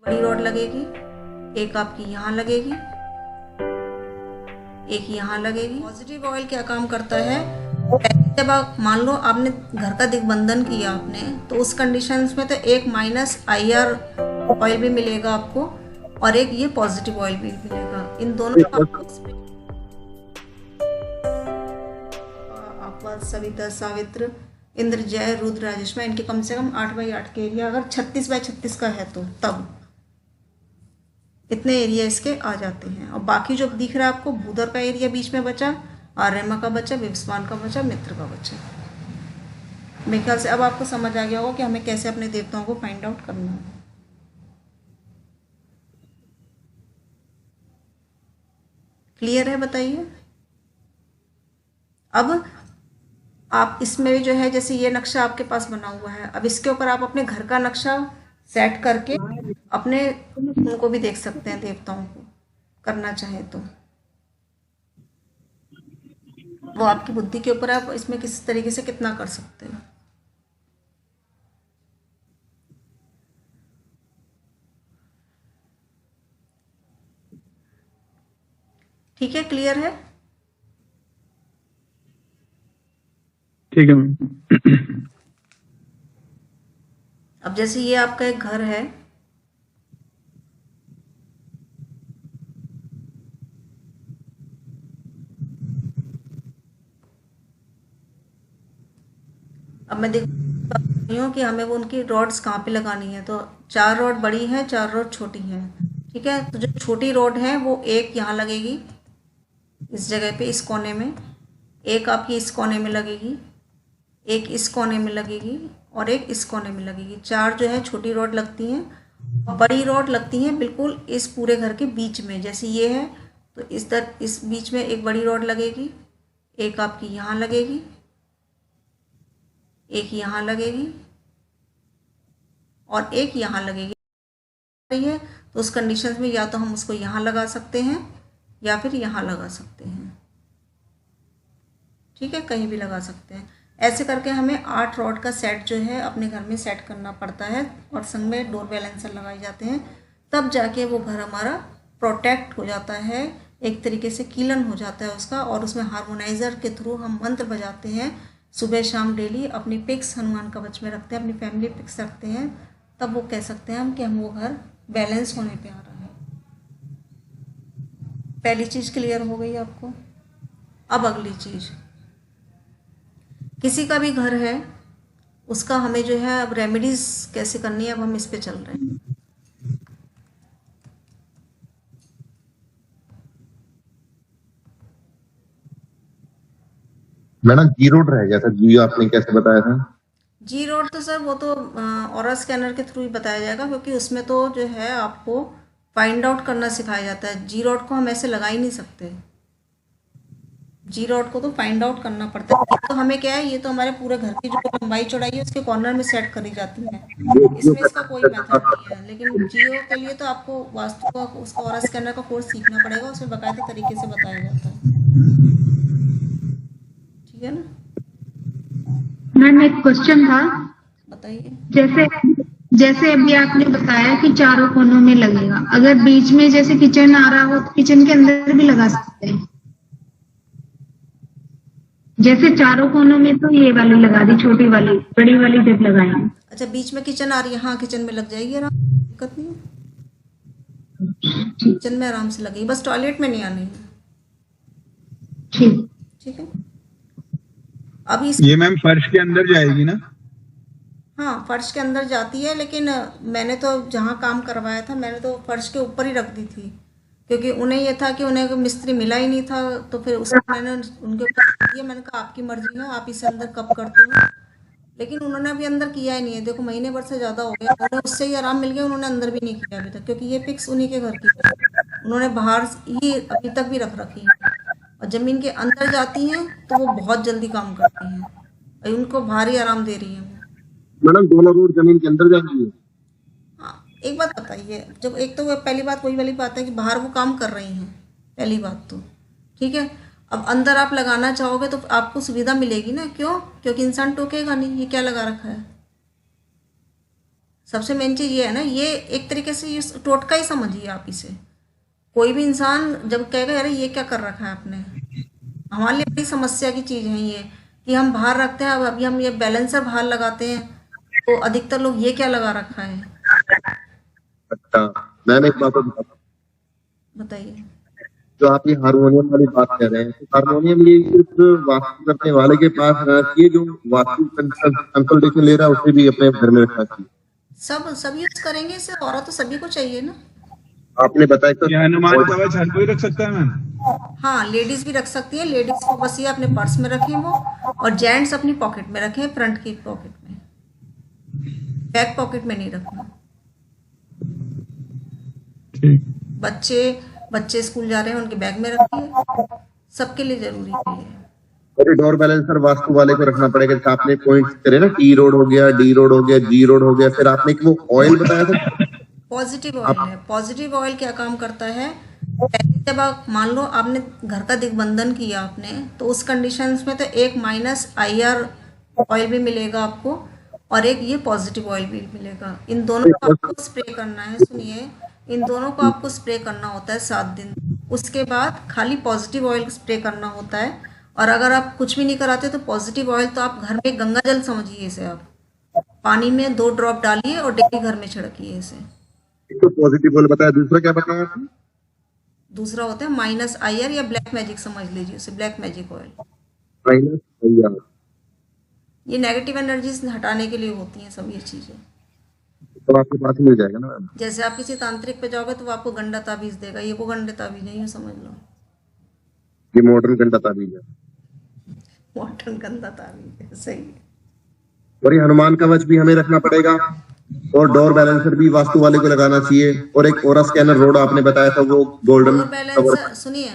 बड़ी रॉड लगेगी, एक आपकी यहाँ लगेगी, एक यहाँ लगेगी। पॉजिटिव ऑयल क्या काम करता है, जब आप मान लो आपने घर का दिग्बंधन किया आपने, तो उस कंडीशंस में तो एक -IR ऑयल भी मिलेगा आपको और एक ये पॉजिटिव ऑयल भी मिलेगा। इन दोनों का आपका सविता, सावित्र, इंद्र, जय, रुद्र, राजेश, इनके कम से कम 8x8 के एरिया, अगर 36x36 का है तो तब इतने एरिया इसके आ जाते हैं। और बाकी जो दिख रहा है आपको, भूधर का एरिया बीच में बचा, आर्यमा का बचा, विवस्वान का बचा, मित्र का बचा। मेरे ख्याल से अब आपको समझ आ गया होगा कि हमें कैसे अपने देवताओं को फाइंड आउट करना है। क्लियर है, बताइए। अब आप इसमें भी जो है, जैसे ये नक्शा आपके पास बना हुआ है, अब इसके ऊपर आप अपने घर का नक्शा सेट करके अपने उनको भी देख सकते हैं, देवताओं को करना चाहे तो। वो आपकी बुद्धि के ऊपर, आप इसमें किस तरीके से कितना कर सकते हो। ठीक है, क्लियर है। ठीक है मैम। अब जैसे ये आपका एक घर है, अब मैं देख रही हूँ कि हमें वो उनकी रॉड्स कहाँ पे लगानी है। तो 4 रॉड बड़ी हैं, 4 रॉड छोटी हैं। ठीक है, तो जो छोटी रॉड है वो एक यहाँ लगेगी इस जगह पे, इस कोने में, एक आपकी इस कोने में लगेगी, एक इस कोने में लगेगी और एक इस कोने में लगेगी। 4 जो है छोटी रॉड लगती हैं। बड़ी रॉड लगती हैं बिल्कुल इस पूरे घर के बीच में। जैसे ये है तो इस बीच में एक बड़ी रॉड लगेगी, एक आपकी यहाँ लगेगी, एक यहाँ लगेगी और एक यहाँ लगेगी। है तो उस कंडीशन में या तो हम उसको यहाँ लगा सकते हैं या फिर यहाँ लगा सकते हैं। ठीक है, कहीं भी लगा सकते हैं। ऐसे करके हमें 8 रॉड का सेट जो है अपने घर में सेट करना पड़ता है और संग में डोर बैलेंसर लगाए जाते हैं, तब जाके वो घर हमारा प्रोटेक्ट हो जाता है, एक तरीके से कीलन हो जाता है उसका। और उसमें हार्मोनाइज़र के थ्रू हम मंत्र बजाते हैं सुबह शाम डेली। अपनी पिक्स हनुमान कवच में रखते हैं, अपनी फैमिली पिक्स रखते हैं, तब वो कह सकते हैं हम कि हम वो घर बैलेंस होने पे आ रहा है। पहली चीज़ क्लियर हो गई आपको। अब अगली चीज़, किसी का भी घर है उसका हमें जो है अब रेमेडीज कैसे करनी है, अब हम इस पे चल रहे हैं। मैडम जी रोड रह गया था, जी आपने कैसे बताया था? जी रोड तो सर वो तो ऑरा स्कैनर के थ्रू ही बताया जाएगा, क्योंकि उसमें तो जो है आपको फाइंड आउट करना सिखाया जाता है। जी रोड को हम ऐसे लगा ही नहीं सकते। जी रॉड को तो फाइंड आउट करना पड़ता है। ये तो हमें क्या है, ये तो हमारे पूरे घर की जो लंबाई चौड़ाई है उसके कॉर्नर में सेट करी जाती है, इसमें इसका कोई मेथड नहीं है। लेकिन जियो के लिए तो आपको वास्तु का उसका ऑरा स्कैनर का कोर्स सीखना पड़ेगा, उसमें बाकायदे तरीके से बताया जाता है। ठीक है ना। मैम एक क्वेश्चन था, बताइए। जैसे जैसे अभी आपने बताया कि चारों कोनों में लगेगा, अगर बीच में जैसे किचन आ रहा हो तो किचन के अंदर भी लगा सकते हैं। जैसे चारों कोनों में तो ये वाली लगा दी, छोटी वाली, बड़ी वाली जब लगाएंगे। अच्छा, बीच में किचन आ रही है, हाँ किचन में लग जाएगी आराम, दिक्कत नहीं है। किचन में आराम से लगेगी, बस टॉयलेट में नहीं आनी है। ठीक ठीक है। अभी ये मैम फर्श के अंदर जाएगी ना? हाँ, फर्श के अंदर जाती है, लेकिन मैंने तो जहाँ काम करवाया था मैंने तो फर्श के ऊपर ही रख दी थी, क्योंकि उन्हें ये था कि उन्हें मिस्त्री मिला ही नहीं था, तो फिर उसको मैंने उनके ऊपर रख दिया। मैंने कहा आपकी मर्जी है, आप इसे अंदर कब करते हो। लेकिन उन्होंने अभी अंदर किया ही नहीं है। देखो महीने भर से ज़्यादा हो गया, उन्हें उससे ही आराम मिल गया, उन्होंने अंदर भी नहीं किया अभी तक, क्योंकि ये पिक्स उन्हीं के घर की है। उन्होंने बाहर ही अभी तक भी रख रखी है, और ज़मीन के अंदर जाती हैं तो वो बहुत जल्दी काम करती हैं और उनको भारी आराम दे रही हैं। मैडम दोनों रोड जमीन के अंदर जाएंगी? हाँ, एक बात बताइए, जब एक तो वो पहली बात वही वाली बात है कि बाहर वो काम कर रही हैं, पहली बात तो ठीक है। अब अंदर आप लगाना चाहोगे तो आपको सुविधा मिलेगी ना, क्यों? क्योंकि इंसान टोकेगा नहीं, ये क्या लगा रखा है, सबसे मेन चीज़ ये है ना, ये एक तरीके से ये टोटका ही समझिए आप इसे। कोई भी इंसान जब कहेगा अरे ये क्या कर रखा है आपने, हमारे लिए बड़ी समस्या की चीज़ है ये, कि हम बाहर रखते हैं। अब अभी हम ये बैलेंसर बाहर लगाते हैं तो अधिकतर लोग ये क्या लगा रखा है, अच्छा, मैंने एक बात और बताता हूँ। बताइए। जो आप ये हारमोनियम वाली बात कह रहे हैं, तो हारमोनियम ये सिर्फ वास्तु करने वाले के पास रहना चाहिए, जो वास्तु कंसल्टेशन ले रहा है उसे भी अपने घर में रखना चाहिए। सब यूज करेंगे इसे, और तो सभी को चाहिए ना। आपने बताया सर, ये हनुमान कवच हर कोई रख सकता है मैम? हाँ, लेडीज भी रख सकती है। लेडीज को बस ये अपने पर्स में रखें वो, और जेंट्स अपनी पॉकेट में रखें, फ्रंट की पॉकेट में, बैक पॉकेट में नहीं रखना। ठीक। बच्चे स्कूल जा रहे हैं, उनके बैग में रखिए, सबके लिए जरूरी है ये। और डोर बैलेंसर वास्तु वाले को रखना पड़ेगा। जैसे आपने पॉइंट करे ना, टी रोड हो गया, डी रोड हो गया, जी रोड हो गया, फिर आपने एक वो ऑयल बताया था, पॉजिटिव ऑयल है। पॉजिटिव ऑयल क्या काम करता है, पहले जब आप मान लो आपने घर का दिग्बंधन किया आपने, तो उस कंडीशंस में तो एक -IR ऑयल भी मिलेगा आपको, और एक ये पॉजिटिव ऑयल भी मिलेगा। इन दोनों को आपको स्प्रे करना है। सुनिए, इन दोनों को आपको स्प्रे करना होता है 7 दिन। उसके बाद खाली पॉजिटिव ऑयल स्प्रे करना होता है। और अगर आप कुछ भी नहीं कराते तो पॉजिटिव ऑयल तो आप घर में गंगा जल समझिए इसे, आप पानी में 2 ड्रॉप डालिए और डेली घर में छिड़किए इसे। एक तो पॉजिटिव ऑयल बताया, दूसरा क्या बताया आपने? दूसरा होता है -IR या ब्लैक मैजिक, समझ लीजिए उसे, ब्लैक मैजिक ऑयल। IR। ये नेगेटिव एनर्जीज हटाने के लिए होती हैं सब ये चीज़ें। तो आपके पास ही मिल जाएगा ना। जैसे आप किसी तांत्रिक पे जाओगे तो वो आपको गंडा ताबीज देगा, ये वो गंडे ताबीज नहीं है, समझ लो। ये मॉडर्न गंडा ताबीज है। मॉडर्न गंदा ताबीज है, सही है। और ये हनुमान कवच भी हमें रखना पड़ेगा, और डोर बैलेंसर भी वास्तु वाले को लगाना चाहिए, और एक ओरा स्कैनर रोड आपने बताया था वो गोल्डन डोर बैलेंसर, सुनिए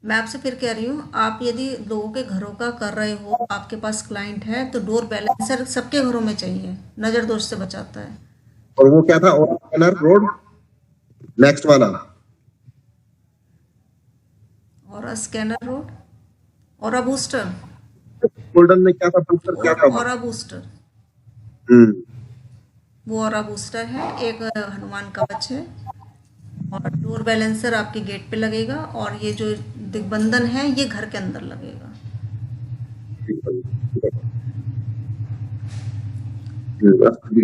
मैं आपसे फिर कह रही हूँ, आप यदि लोगों के घरों का कर रहे हो, आपके पास क्लाइंट है, तो डोर बैलेंसर सबके घरों में चाहिए, नजर दोष से बचाता है। और वो क्या था, ओरा स्कैनर रोड नेक्स्ट वाला, और स्कैनर रोड, और बूस्टर, गोल्डन में क्या था, बूस्टर क्या था? और बूस्टर, वो और बूस्टर है। एक हनुमान कवच है, और डोर बैलेंसर आपके गेट पे लगेगा, और ये जो दिग्बंधन है ये घर के अंदर लगेगा।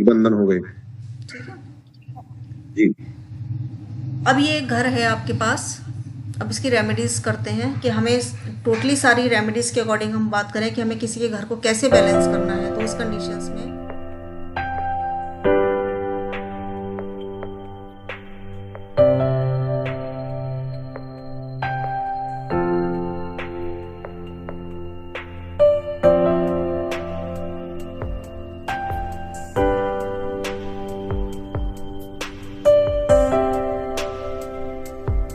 बंधन हो गए। ठीक है। जी। अब ये घर है आपके पास, अब इसकी रेमेडीज करते हैं कि हमें टोटली सारी रेमेडीज के अकॉर्डिंग हम बात करें कि हमें किसी के घर को कैसे बैलेंस करना है। तो उस कंडीशंस में